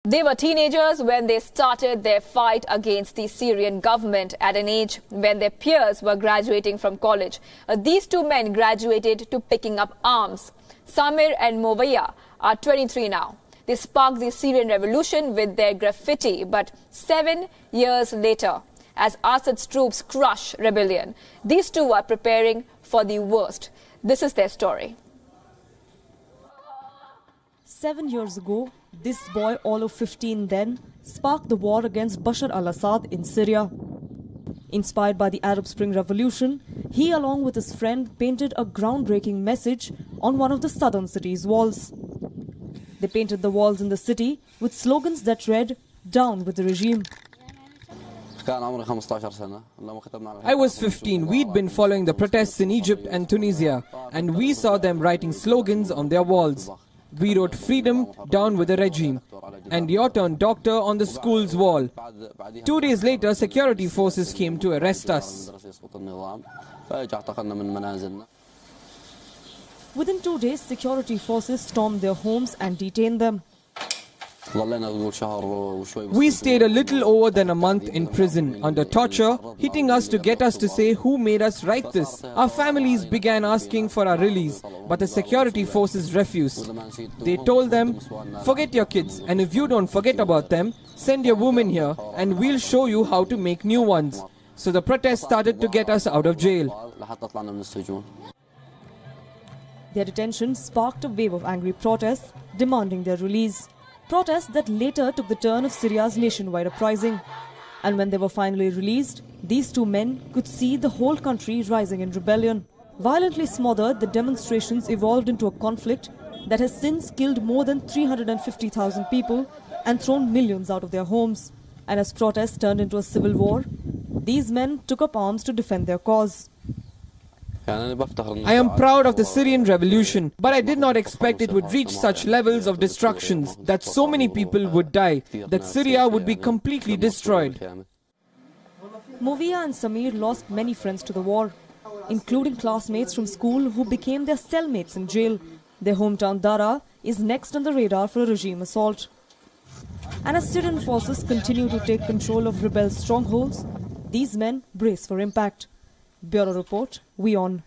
They were teenagers when they started their fight against the Syrian government at an age when their peers were graduating from college. These two men graduated to picking up arms. Samir and Movaya are 23 now. They sparked the Syrian revolution with their graffiti, but 7 years later, as Assad's troops crush rebellion, these two are preparing for the worst. This is their story. 7 years ago, this boy, all of 15 then, sparked the war against Bashar al-Assad in Syria. Inspired by the Arab Spring Revolution, he along with his friend painted a groundbreaking message on one of the southern city's walls. They painted the walls in the city with slogans that read, "Down with the regime." I was 15. We'd been following the protests in Egypt and Tunisia, and we saw them writing slogans on their walls. We wrote "Freedom, down with the regime," and "Your turn, doctor" on the school's wall. 2 days later, security forces came to arrest us. Within 2 days, security forces stormed their homes and detained them. We stayed a little over than a month in prison under torture, hitting us to get us to say who made us write this. Our families began asking for our release, but the security forces refused. They told them, "Forget your kids, and if you don't forget about them, send your women here and we'll show you how to make new ones." So the protest started to get us out of jail. Their detention sparked a wave of angry protests demanding their release. Protests that later took the turn of Syria's nationwide uprising. And when they were finally released, these two men could see the whole country rising in rebellion. Violently smothered, the demonstrations evolved into a conflict that has since killed more than 350,000 people and thrown millions out of their homes. And as protests turned into a civil war, these men took up arms to defend their cause. I am proud of the Syrian revolution, but I did not expect it would reach such levels of destructions, that so many people would die, that Syria would be completely destroyed. Movia and Samir lost many friends to the war, including classmates from school who became their cellmates in jail. Their hometown Dara is next on the radar for a regime assault. And as Syrian forces continue to take control of rebel strongholds, these men brace for impact. Bureau Report, WION.